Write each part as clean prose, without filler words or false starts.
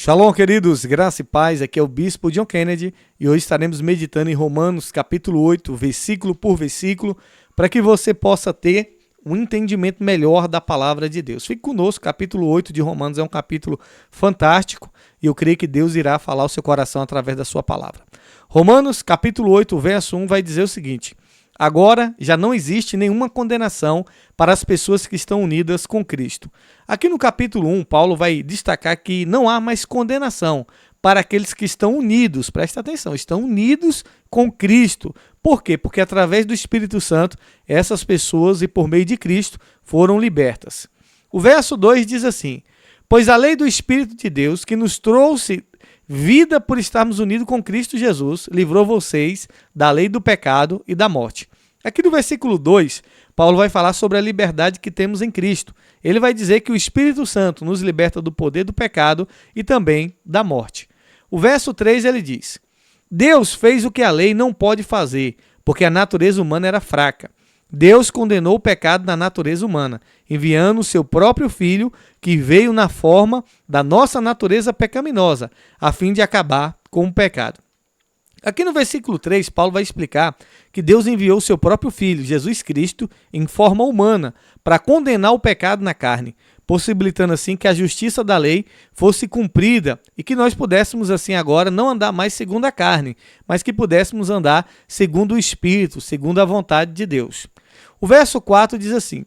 Shalom, queridos, graça e paz, aqui é o Bispo John Kennedy e hoje estaremos meditando em Romanos capítulo 8, versículo por versículo, para que você possa ter um entendimento melhor da palavra de Deus. Fique conosco, capítulo 8 de Romanos é um capítulo fantástico e eu creio que Deus irá falar ao seu coração através da sua palavra. Romanos capítulo 8, verso 1 vai dizer o seguinte: agora já não existe nenhuma condenação para as pessoas que estão unidas com Cristo. Aqui no capítulo 1, Paulo vai destacar que não há mais condenação para aqueles que estão unidos, presta atenção, estão unidos com Cristo. Por quê? Porque através do Espírito Santo, essas pessoas e por meio de Cristo foram libertas. O verso 2 diz assim: pois a lei do Espírito de Deus, que nos trouxe vida por estarmos unidos com Cristo Jesus, livrou vocês da lei do pecado e da morte. Aqui no versículo 2, Paulo vai falar sobre a liberdade que temos em Cristo. Ele vai dizer que o Espírito Santo nos liberta do poder do pecado e também da morte. O verso 3 ele diz: Deus fez o que a lei não pode fazer, porque a natureza humana era fraca. Deus condenou o pecado na natureza humana, enviando o seu próprio Filho, que veio na forma da nossa natureza pecaminosa, a fim de acabar com o pecado. Aqui no versículo 3, Paulo vai explicar que Deus enviou o seu próprio Filho, Jesus Cristo, em forma humana, para condenar o pecado na carne, possibilitando assim que a justiça da lei fosse cumprida e que nós pudéssemos assim agora não andar mais segundo a carne, mas que pudéssemos andar segundo o Espírito, segundo a vontade de Deus. O verso 4 diz assim: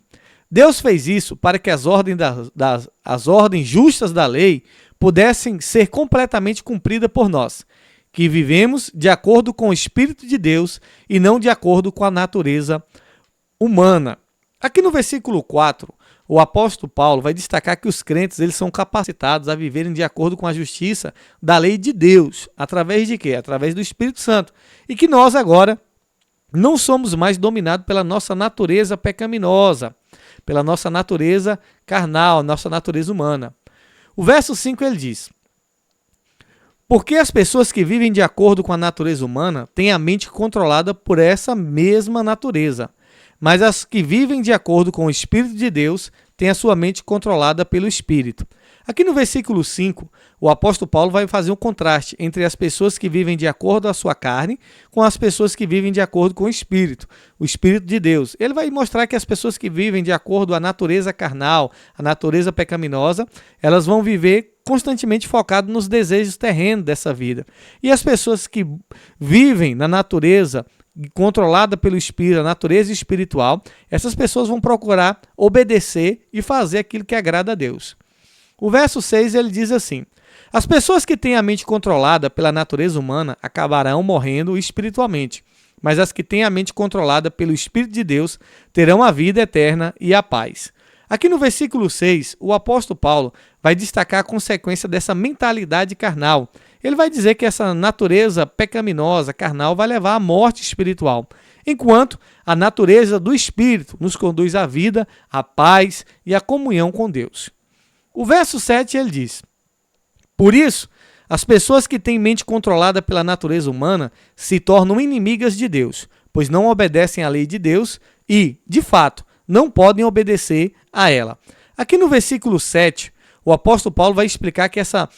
Deus fez isso para que as ordens justas da lei pudessem ser completamente cumpridas por nós, que vivemos de acordo com o Espírito de Deus e não de acordo com a natureza humana. Aqui no versículo 4, o apóstolo Paulo vai destacar que os crentes eles são capacitados a viverem de acordo com a justiça da lei de Deus. Através de quê? Através do Espírito Santo. E que nós agora não somos mais dominados pela nossa natureza pecaminosa, pela nossa natureza carnal, nossa natureza humana. O verso 5 ele diz: porque as pessoas que vivem de acordo com a natureza humana têm a mente controlada por essa mesma natureza, mas as que vivem de acordo com o Espírito de Deus têm a sua mente controlada pelo Espírito. Aqui no versículo 5, o apóstolo Paulo vai fazer um contraste entre as pessoas que vivem de acordo com a sua carne com as pessoas que vivem de acordo com o Espírito de Deus. Ele vai mostrar que as pessoas que vivem de acordo com a natureza carnal, a natureza pecaminosa, elas vão viver constantemente focadas nos desejos terrenos dessa vida. E as pessoas que vivem na natureza controlada pelo Espírito, a natureza espiritual, essas pessoas vão procurar obedecer e fazer aquilo que agrada a Deus. O verso 6 ele diz assim: as pessoas que têm a mente controlada pela natureza humana acabarão morrendo espiritualmente, mas as que têm a mente controlada pelo Espírito de Deus terão a vida eterna e a paz. Aqui no versículo 6, o apóstolo Paulo vai destacar a consequência dessa mentalidade carnal. Ele vai dizer que essa natureza pecaminosa, carnal, vai levar à morte espiritual, enquanto a natureza do Espírito nos conduz à vida, à paz e à comunhão com Deus. O verso 7 ele diz: por isso, as pessoas que têm mente controlada pela natureza humana se tornam inimigas de Deus, pois não obedecem à lei de Deus e, de fato, não podem obedecer a ela. Aqui no versículo 7, o apóstolo Paulo vai explicar que essa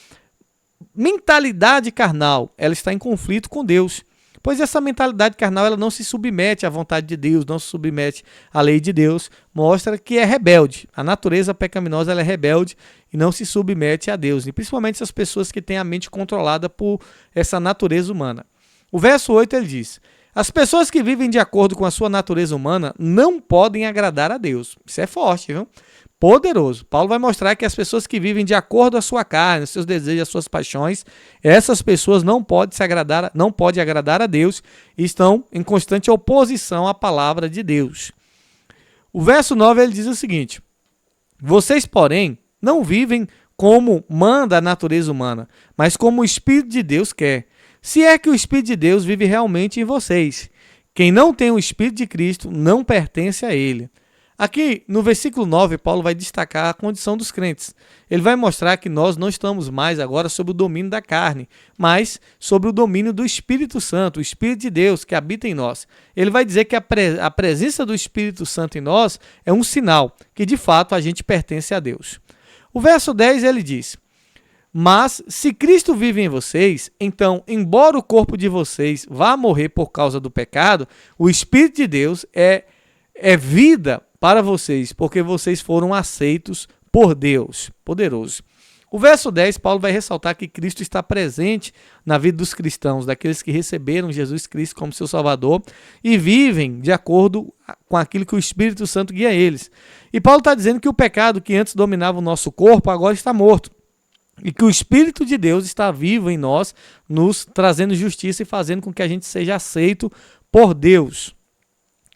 mentalidade carnal ela está em conflito com Deus, pois essa mentalidade carnal ela não se submete à vontade de Deus, não se submete à lei de Deus, mostra que é rebelde. A natureza pecaminosa ela é rebelde e não se submete a Deus, e principalmente essas pessoas que têm a mente controlada por essa natureza humana. O verso 8 ele diz: as pessoas que vivem de acordo com a sua natureza humana não podem agradar a Deus. Isso é forte, viu? Poderoso. Paulo vai mostrar que as pessoas que vivem de acordo com a sua carne, os seus desejos, as suas paixões, essas pessoas não podem agradar a Deus e estão em constante oposição à palavra de Deus. O verso 9 ele diz o seguinte: vocês, porém, não vivem como manda a natureza humana, mas como o Espírito de Deus quer. Se é que o Espírito de Deus vive realmente em vocês. Quem não tem o Espírito de Cristo não pertence a ele. Aqui, no versículo 9, Paulo vai destacar a condição dos crentes. Ele vai mostrar que nós não estamos mais agora sob o domínio da carne, mas sobre o domínio do Espírito Santo, o Espírito de Deus que habita em nós. Ele vai dizer que a presença do Espírito Santo em nós é um sinal que, de fato, a gente pertence a Deus. O verso 10, ele diz: Mas se Cristo vive em vocês, então, embora o corpo de vocês vá morrer por causa do pecado, o Espírito de Deus é vida para vocês, porque vocês foram aceitos por Deus. Poderoso. O verso 10, Paulo vai ressaltar que Cristo está presente na vida dos cristãos, daqueles que receberam Jesus Cristo como seu Salvador e vivem de acordo com aquilo que o Espírito Santo guia eles. E Paulo está dizendo que o pecado que antes dominava o nosso corpo agora está morto. E que o Espírito de Deus está vivo em nós, nos trazendo justiça e fazendo com que a gente seja aceito por Deus.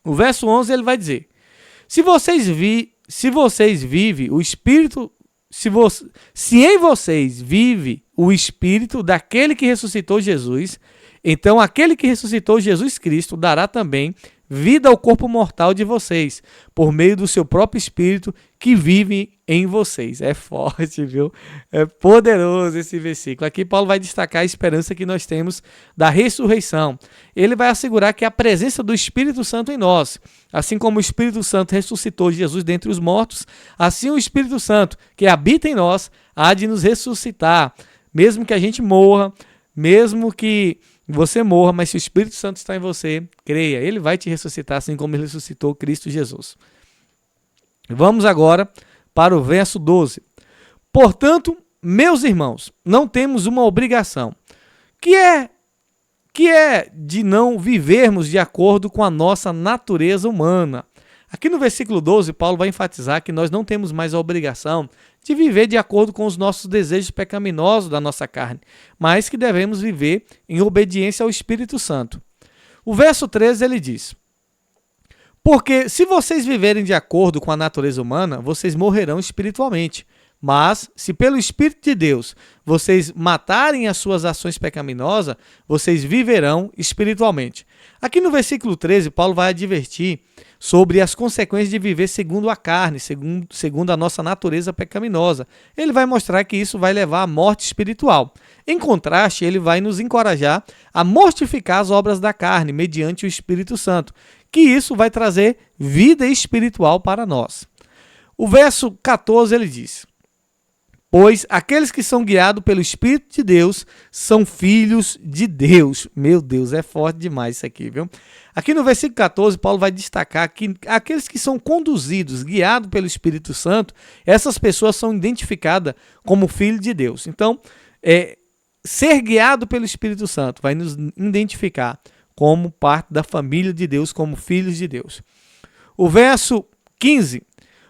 O verso 11 ele vai dizer: se vocês vivem o Espírito, se em vocês vive o Espírito daquele que ressuscitou Jesus, então aquele que ressuscitou Jesus Cristo dará também vida ao corpo mortal de vocês, por meio do seu próprio Espírito que vive em vocês. É forte, viu? É poderoso esse versículo. Aqui Paulo vai destacar a esperança que nós temos da ressurreição. Ele vai assegurar que a presença do Espírito Santo em nós, assim como o Espírito Santo ressuscitou Jesus dentre os mortos, assim o Espírito Santo que habita em nós há de nos ressuscitar, mesmo que a gente morra, mesmo que você morra, mas se o Espírito Santo está em você, creia, ele vai te ressuscitar assim como ele ressuscitou Cristo Jesus. Vamos agora para o verso 12. Portanto, meus irmãos, não temos uma obrigação, que é de não vivermos de acordo com a nossa natureza humana. Aqui no versículo 12, Paulo vai enfatizar que nós não temos mais a obrigação de viver de acordo com os nossos desejos pecaminosos da nossa carne, mas que devemos viver em obediência ao Espírito Santo. O verso 13 ele diz: porque se vocês viverem de acordo com a natureza humana, vocês morrerão espiritualmente. Mas, se pelo Espírito de Deus vocês matarem as suas ações pecaminosas, vocês viverão espiritualmente. Aqui no versículo 13, Paulo vai advertir sobre as consequências de viver segundo a carne, segundo a nossa natureza pecaminosa. Ele vai mostrar que isso vai levar à morte espiritual. Em contraste, ele vai nos encorajar a mortificar as obras da carne mediante o Espírito Santo, que isso vai trazer vida espiritual para nós. O verso 14 ele diz: pois aqueles que são guiados pelo Espírito de Deus são filhos de Deus. Meu Deus, é forte demais isso aqui, viu? Aqui no versículo 14, Paulo vai destacar que aqueles que são conduzidos, guiados pelo Espírito Santo, essas pessoas são identificadas como filhos de Deus. Então, ser guiado pelo Espírito Santo vai nos identificar como parte da família de Deus, como filhos de Deus. O verso 15: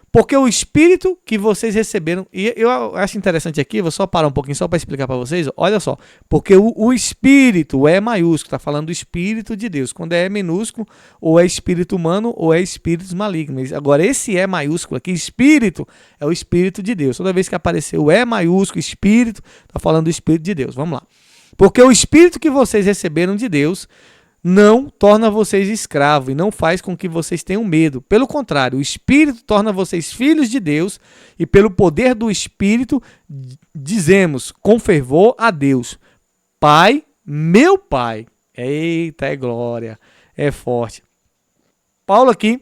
porque o Espírito que vocês receberam, e eu acho interessante aqui, vou só parar um pouquinho só para explicar para vocês, olha só, porque o Espírito, o E maiúsculo, está falando do Espírito de Deus, quando é E minúsculo, ou é Espírito humano, ou é Espíritos malignos. Agora esse E maiúsculo aqui, Espírito, é o Espírito de Deus. Toda vez que aparecer o E maiúsculo, Espírito, está falando do Espírito de Deus. Vamos lá. Porque o Espírito que vocês receberam de Deus não torna vocês escravos e não faz com que vocês tenham medo. Pelo contrário, o Espírito torna vocês filhos de Deus e pelo poder do Espírito dizemos com fervor a Deus: Pai, meu Pai. Eita, é glória, é forte. Paulo aqui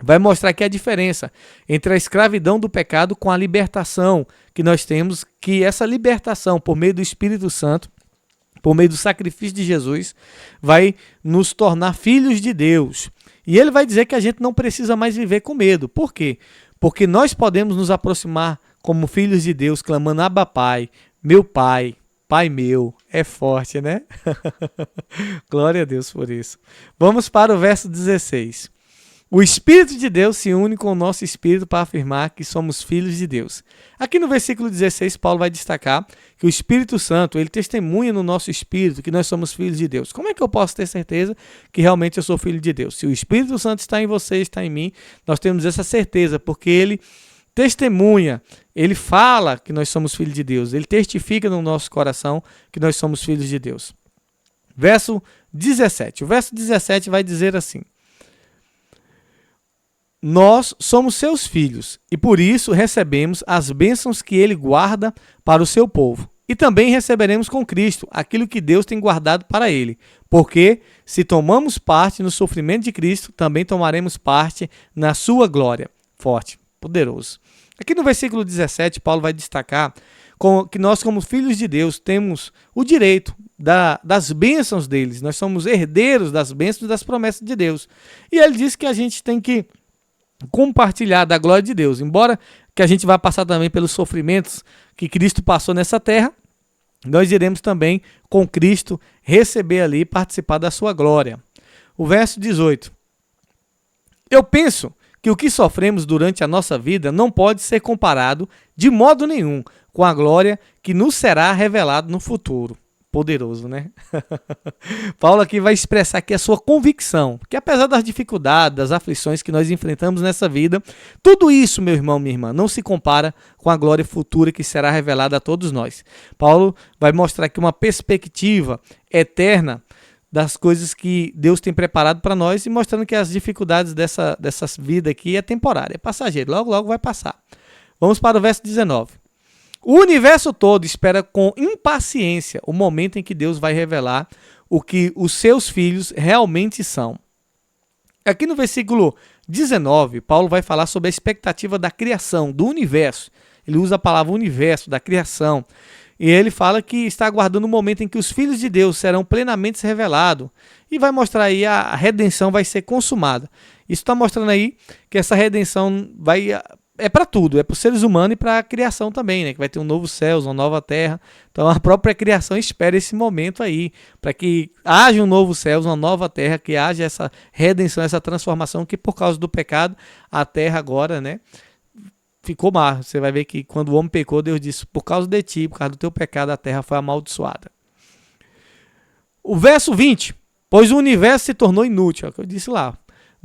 vai mostrar aqui a diferença entre a escravidão do pecado com a libertação que nós temos, que essa libertação por meio do Espírito Santo, por meio do sacrifício de Jesus, vai nos tornar filhos de Deus. E ele vai dizer que a gente não precisa mais viver com medo. Por quê? Porque nós podemos nos aproximar como filhos de Deus, clamando: Abba Pai, meu Pai, Pai meu. É forte, né? Glória a Deus por isso. Vamos para o verso 16. O Espírito de Deus se une com o nosso espírito para afirmar que somos filhos de Deus. Aqui no versículo 16, Paulo vai destacar que o Espírito Santo, ele testemunha no nosso espírito que nós somos filhos de Deus. Como é que eu posso ter certeza que realmente eu sou filho de Deus? Se o Espírito Santo está em você, está em mim, nós temos essa certeza, porque ele testemunha, ele fala que nós somos filhos de Deus, ele testifica no nosso coração que nós somos filhos de Deus. Verso 17. O verso 17 vai dizer assim: nós somos seus filhos e por isso recebemos as bênçãos que ele guarda para o seu povo. E também receberemos com Cristo aquilo que Deus tem guardado para ele. Porque se tomamos parte no sofrimento de Cristo, também tomaremos parte na sua glória. Forte, poderoso. Aqui no versículo 17, Paulo vai destacar que nós como filhos de Deus temos o direito das bênçãos deles, nós somos herdeiros das bênçãos e das promessas de Deus. E ele diz que a gente tem que compartilhar da glória de Deus, embora que a gente vá passar também pelos sofrimentos que Cristo passou nessa terra, nós iremos também com Cristo receber ali e participar da sua glória. O verso 18. Eu penso que o que sofremos durante a nossa vida não pode ser comparado de modo nenhum com a glória que nos será revelada no futuro. Poderoso, né? Paulo aqui vai expressar aqui a sua convicção, que apesar das dificuldades, das aflições que nós enfrentamos nessa vida, tudo isso, meu irmão, minha irmã, não se compara com a glória futura que será revelada a todos nós. Paulo vai mostrar aqui uma perspectiva eterna das coisas que Deus tem preparado para nós e mostrando que as dificuldades dessa vida aqui é temporária, é passageiro, logo, logo vai passar. Vamos para o verso 19. O universo todo espera com impaciência o momento em que Deus vai revelar o que os seus filhos realmente são. Aqui no versículo 19, Paulo vai falar sobre a expectativa da criação, do universo. Ele usa a palavra universo, da criação. E ele fala que está aguardando o momento em que os filhos de Deus serão plenamente revelados. E vai mostrar aí a redenção vai ser consumada. Isso está mostrando aí que essa redenção é para tudo, é para os seres humanos e para a criação também, né? Que vai ter um novo céu, uma nova terra. Então a própria criação espera esse momento aí, para que haja um novo céu, uma nova terra, que haja essa redenção, essa transformação, que por causa do pecado, a terra agora, né, ficou má. Você vai ver que quando o homem pecou, Deus disse, por causa de ti, por causa do teu pecado, a terra foi amaldiçoada. O verso 20, pois o universo se tornou inútil, é o que eu disse lá.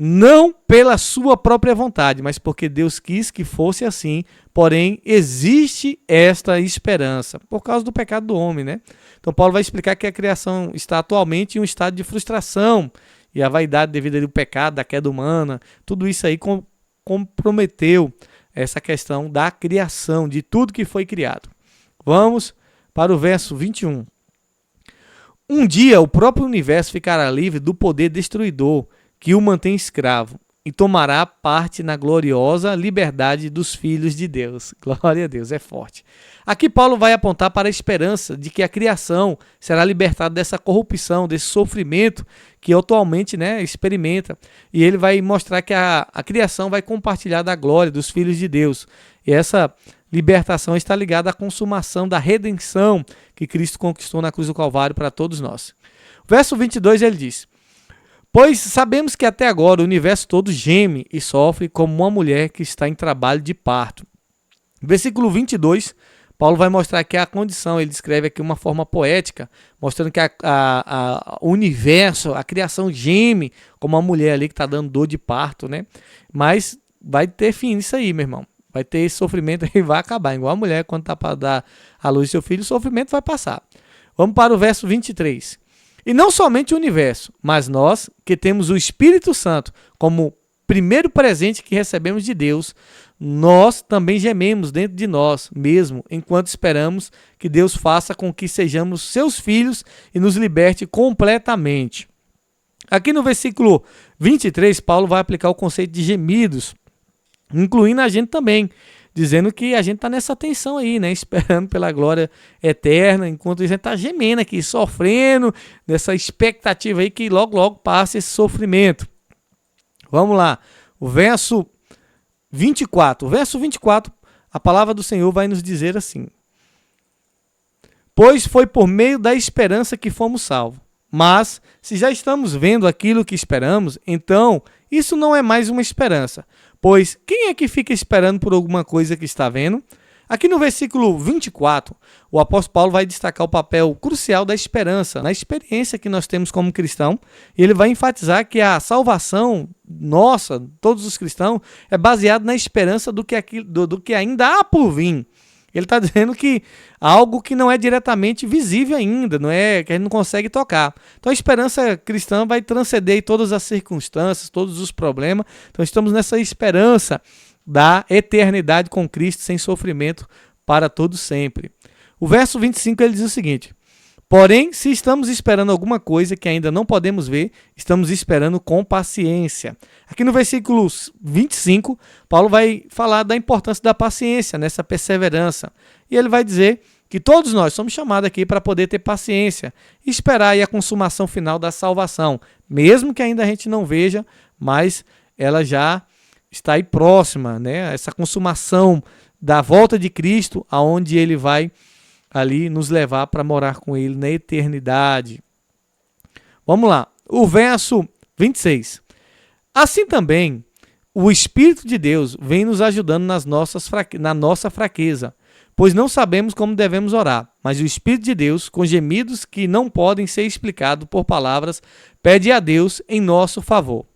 Não pela sua própria vontade, mas porque Deus quis que fosse assim. Porém, existe esta esperança, por causa do pecado do homem, né? Então, Paulo vai explicar que a criação está atualmente em um estado de frustração, e a vaidade devido ao pecado, da queda humana, tudo isso aí comprometeu essa questão da criação, de tudo que foi criado. Vamos para o verso 21. Um dia, o próprio universo ficará livre do poder destruidor, que o mantém escravo, e tomará parte na gloriosa liberdade dos filhos de Deus. Glória a Deus, é forte. Aqui Paulo vai apontar para a esperança de que a criação será libertada dessa corrupção, desse sofrimento que atualmente, né, experimenta. E ele vai mostrar que a criação vai compartilhar da glória dos filhos de Deus. E essa libertação está ligada à consumação da redenção que Cristo conquistou na cruz do Calvário para todos nós. Verso 22 ele diz: pois sabemos que até agora o universo todo geme e sofre como uma mulher que está em trabalho de parto. Versículo 22, Paulo vai mostrar aqui a condição, ele descreve aqui uma forma poética, mostrando que o universo, a criação geme como uma mulher ali que está dando dor de parto, né? Mas vai ter fim isso aí, meu irmão. Vai ter esse sofrimento e vai acabar. Igual a mulher, quando está para dar à luz do seu filho, o sofrimento vai passar. Vamos para o verso 23. E não somente o universo, mas nós, que temos o Espírito Santo como primeiro presente que recebemos de Deus, nós também gememos dentro de nós mesmo, enquanto esperamos que Deus faça com que sejamos seus filhos e nos liberte completamente. Aqui no versículo 23, Paulo vai aplicar o conceito de gemidos, incluindo a gente também, dizendo que a gente está nessa tensão aí, né? Esperando pela glória eterna, enquanto a gente está gemendo aqui, sofrendo, nessa expectativa aí que logo, logo passe esse sofrimento. Vamos lá, o verso 24. O verso 24, a palavra do Senhor vai nos dizer assim: pois foi por meio da esperança que fomos salvos. Mas, se já estamos vendo aquilo que esperamos, então isso não é mais uma esperança. Pois quem é que fica esperando por alguma coisa que está vendo? Aqui no versículo 24, o apóstolo Paulo vai destacar o papel crucial da esperança, na experiência que nós temos como cristão. E ele vai enfatizar que a salvação nossa, todos os cristãos, é baseada na esperança do que ainda há por vir. Ele está dizendo que algo que não é diretamente visível ainda, não é, que a gente não consegue tocar. Então a esperança cristã vai transcender todas as circunstâncias, todos os problemas. Então estamos nessa esperança da eternidade com Cristo sem sofrimento para todo sempre. O verso 25 ele diz o seguinte: Porém, se estamos esperando alguma coisa que ainda não podemos ver, estamos esperando com paciência. Aqui no versículo 25, Paulo vai falar da importância da paciência, nessa perseverança. E ele vai dizer que todos nós somos chamados aqui para poder ter paciência e esperar aí a consumação final da salvação, mesmo que ainda a gente não veja, mas ela já está aí próxima, né? Essa consumação da volta de Cristo, aonde ele vai ali nos levar para morar com ele na eternidade. Vamos lá, o verso 26. Assim também, o Espírito de Deus vem nos ajudando na nossa fraqueza, pois não sabemos como devemos orar, mas o Espírito de Deus, com gemidos que não podem ser explicados por palavras, pede a Deus em nosso favor.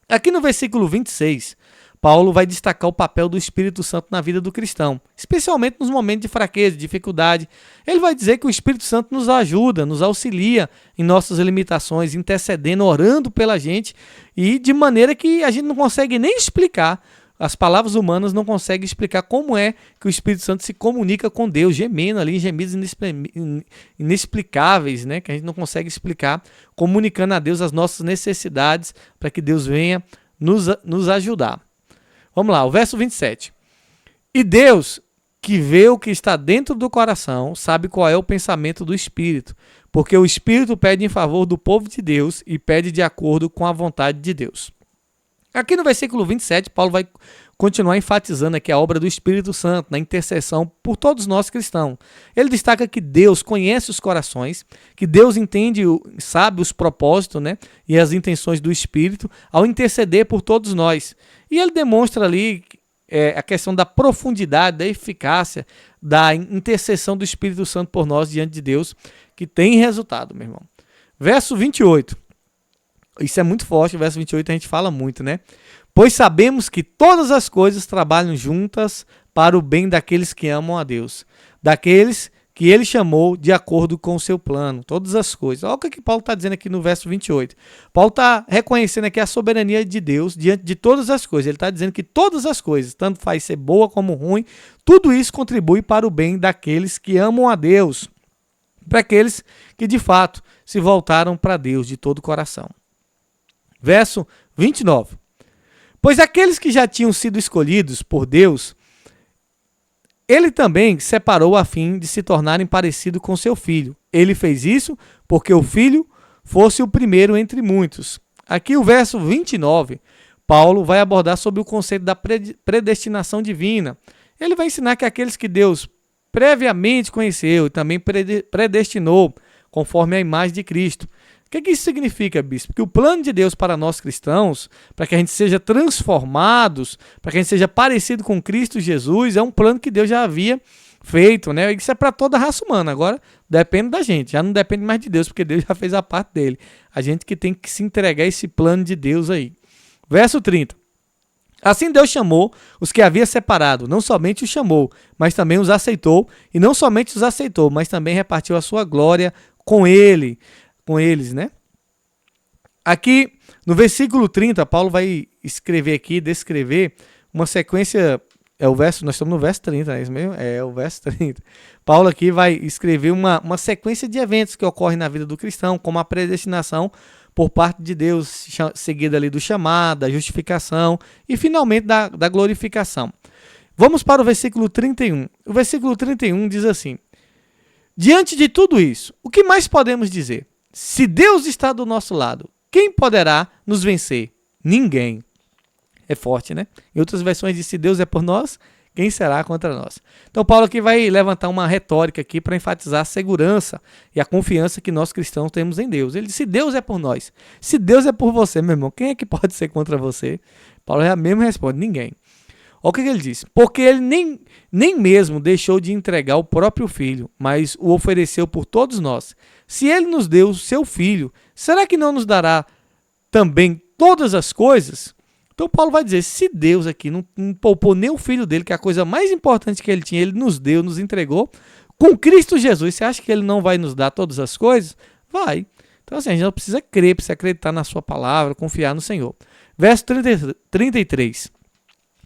Aqui no versículo 26, Paulo vai destacar o papel do Espírito Santo na vida do cristão, especialmente nos momentos de fraqueza, de dificuldade. Ele vai dizer que o Espírito Santo nos ajuda, nos auxilia em nossas limitações, intercedendo, orando pela gente, e de maneira que a gente não consegue nem explicar. As palavras humanas não conseguem explicar como é que o Espírito Santo se comunica com Deus, gemendo ali em gemidos inexplicáveis, né? Que a gente não consegue explicar, comunicando a Deus as nossas necessidades para que Deus venha nos ajudar. Vamos lá, o verso 27. E Deus, que vê o que está dentro do coração, sabe qual é o pensamento do Espírito, porque o Espírito pede em favor do povo de Deus e pede de acordo com a vontade de Deus. Aqui no versículo 27, Paulo vai continuar enfatizando aqui a obra do Espírito Santo na intercessão por todos nós cristãos. Ele destaca que Deus conhece os corações, que Deus entende, sabe os propósitos, né, e as intenções do Espírito ao interceder por todos nós. E ele demonstra ali a questão da profundidade, da eficácia, da intercessão do Espírito Santo por nós diante de Deus, que tem resultado, meu irmão. Verso 28. Isso é muito forte, o verso 28 a gente fala muito, né? Pois sabemos que todas as coisas trabalham juntas para o bem daqueles que amam a Deus, daqueles que ele chamou de acordo com o seu plano, todas as coisas. Olha o que Paulo está dizendo aqui no verso 28. Paulo está reconhecendo aqui a soberania de Deus diante de todas as coisas. Ele está dizendo que todas as coisas, tanto faz ser boa como ruim, tudo isso contribui para o bem daqueles que amam a Deus, para aqueles que de fato se voltaram para Deus de todo o coração. Verso 29. Pois aqueles que já tinham sido escolhidos por Deus, ele também separou a fim de se tornarem parecidos com seu filho. Ele fez isso porque o filho fosse o primeiro entre muitos. Aqui o verso 29, Paulo vai abordar sobre o conceito da predestinação divina. Ele vai ensinar que aqueles que Deus previamente conheceu e também predestinou conforme a imagem de Cristo. O que isso significa, bispo? Que o plano de Deus para nós cristãos, para que a gente seja transformados, para que a gente seja parecido com Cristo Jesus, é um plano que Deus já havia feito, né? Isso é para toda a raça humana. Agora depende da gente, já não depende mais de Deus, porque Deus já fez a parte dele. A gente que tem que se entregar a esse plano de Deus aí. Verso 30. Assim Deus chamou os que havia separado, não somente os chamou, mas também os aceitou, e não somente os aceitou, mas também repartiu a sua glória com eles, né? Aqui no versículo 30, Paulo vai descrever uma sequência, nós estamos no verso 30, é isso mesmo? É o verso 30. Paulo aqui vai escrever uma sequência de eventos que ocorrem na vida do cristão, como a predestinação por parte de Deus, seguida ali do chamado, da justificação e finalmente da glorificação. Vamos para o versículo 31. O versículo 31 diz assim: diante de tudo isso, o que mais podemos dizer? Se Deus está do nosso lado, quem poderá nos vencer? Ninguém. É forte, né? Em outras versões diz: se Deus é por nós, quem será contra nós? Então Paulo aqui vai levantar uma retórica aqui para enfatizar a segurança e a confiança que nós cristãos temos em Deus. Ele diz: se Deus é por nós, se Deus é por você, meu irmão, quem é que pode ser contra você? Paulo já mesmo responde: ninguém. Olha o que ele diz: porque ele nem mesmo deixou de entregar o próprio filho, mas o ofereceu por todos nós. Se ele nos deu o seu filho, será que não nos dará também todas as coisas? Então Paulo vai dizer: se Deus aqui não poupou nem o filho dele, que é a coisa mais importante que ele tinha, ele nos deu, nos entregou, com Cristo Jesus, você acha que ele não vai nos dar todas as coisas? Vai. Então assim, a gente não precisa crer, precisa acreditar na sua palavra, confiar no Senhor. Verso 33.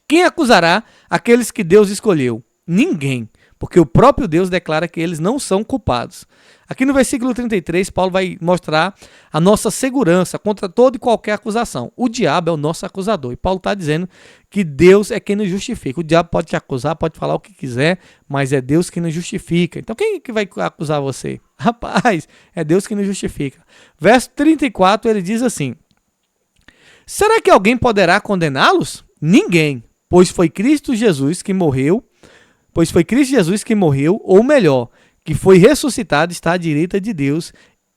Quem acusará aqueles que Deus escolheu? Ninguém, porque o próprio Deus declara que eles não são culpados. Aqui no versículo 33, Paulo vai mostrar a nossa segurança contra toda e qualquer acusação. O diabo é o nosso acusador. E Paulo está dizendo que Deus é quem nos justifica. O diabo pode te acusar, pode falar o que quiser, mas é Deus quem nos justifica. Então quem é que vai acusar você? Rapaz, é Deus quem nos justifica. Verso 34, ele diz assim: será que alguém poderá condená-los? Ninguém, pois foi Cristo Jesus que morreu, ou melhor, que foi ressuscitado, está à direita de Deus,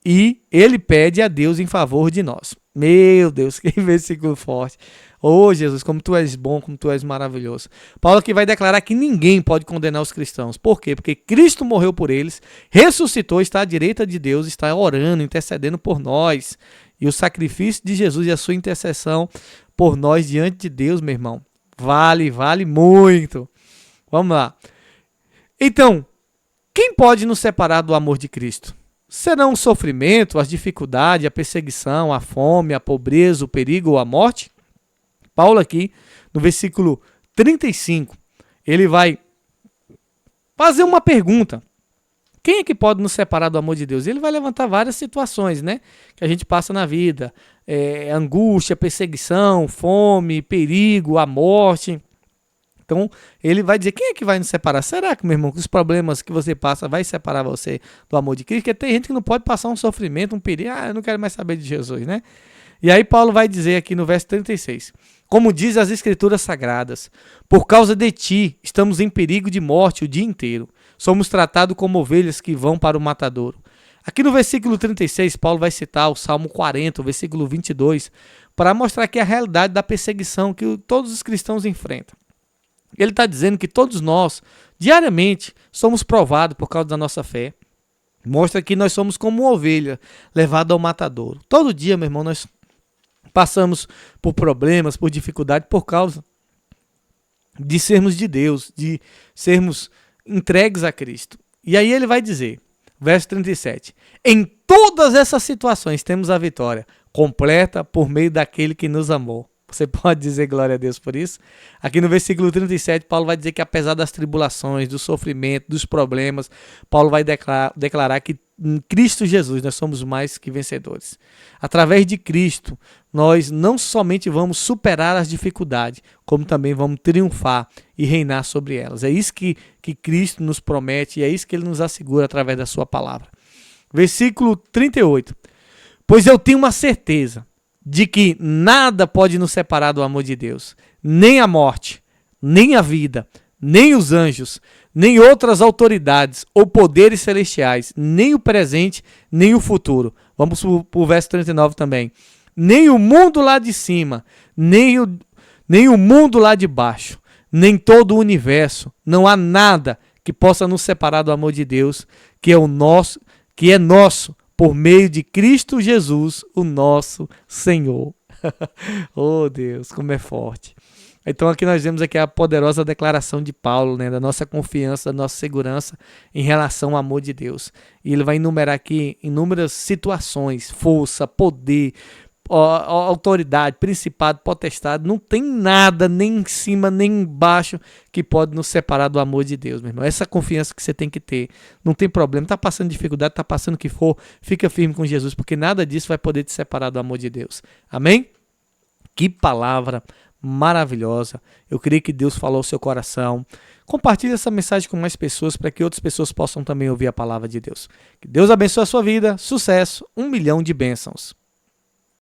e ele pede a Deus em favor de nós. Meu Deus, que versículo forte. Oh Jesus, como tu és bom, como tu és maravilhoso. Paulo aqui vai declarar que ninguém pode condenar os cristãos. Por quê? Porque Cristo morreu por eles, ressuscitou, está à direita de Deus, está orando, intercedendo por nós. E o sacrifício de Jesus e a sua intercessão por nós diante de Deus, meu irmão, vale muito. Vamos lá. Então, quem pode nos separar do amor de Cristo? Serão o sofrimento, as dificuldades, a perseguição, a fome, a pobreza, o perigo ou a morte? Paulo aqui, no versículo 35, ele vai fazer uma pergunta. Quem é que pode nos separar do amor de Deus? Ele vai levantar várias situações, né, que a gente passa na vida. Angústia, perseguição, fome, perigo, a morte. Então, ele vai dizer, quem é que vai nos separar? Será que, meu irmão, que os problemas que você passa vai separar você do amor de Cristo? Porque tem gente que não pode passar um sofrimento, um perigo. Eu não quero mais saber de Jesus, né? E aí Paulo vai dizer aqui no verso 36, como diz as Escrituras Sagradas, por causa de ti estamos em perigo de morte o dia inteiro. Somos tratados como ovelhas que vão para o matadouro. Aqui no versículo 36, Paulo vai citar o Salmo 40, o versículo 22, para mostrar aqui a realidade da perseguição que todos os cristãos enfrentam. Ele está dizendo que todos nós, diariamente, somos provados por causa da nossa fé. Mostra que nós somos como uma ovelha levada ao matadouro. Todo dia, meu irmão, nós passamos por problemas, por dificuldade, por causa de sermos de Deus, de sermos entregues a Cristo. E aí ele vai dizer, verso 37, em todas essas situações temos a vitória completa por meio daquele que nos amou. Você pode dizer glória a Deus por isso? Aqui no versículo 37, Paulo vai dizer que apesar das tribulações, do sofrimento, dos problemas, Paulo vai declarar que em Cristo Jesus nós somos mais que vencedores. Através de Cristo, nós não somente vamos superar as dificuldades, como também vamos triunfar e reinar sobre elas. É isso que Cristo nos promete e é isso que ele nos assegura através da sua palavra. Versículo 38. Pois eu tenho uma certeza de que nada pode nos separar do amor de Deus, nem a morte, nem a vida, nem os anjos, nem outras autoridades ou poderes celestiais, nem o presente, nem o futuro. Vamos para o verso 39 também. Nem o mundo lá de cima, nem o mundo lá de baixo, nem todo o universo. Não há nada que possa nos separar do amor de Deus, que é nosso, por meio de Cristo Jesus, o nosso Senhor. Oh Deus, como é forte. Então aqui nós vemos aqui a poderosa declaração de Paulo, né, da nossa confiança, da nossa segurança em relação ao amor de Deus. E ele vai enumerar aqui inúmeras situações, força, poder, autoridade, principado, potestade. Não tem nada nem em cima nem embaixo que pode nos separar do amor de Deus, meu irmão. Essa confiança que você tem que ter. Não tem problema, está passando dificuldade, está passando o que for, fica firme com Jesus, porque nada disso vai poder te separar do amor de Deus. Amém? Que palavra maravilhosa. Eu creio que Deus falou ao seu coração. Compartilhe essa mensagem com mais pessoas para que outras pessoas possam também ouvir a palavra de Deus. Que Deus abençoe a sua vida. Sucesso. 1 milhão de bênçãos.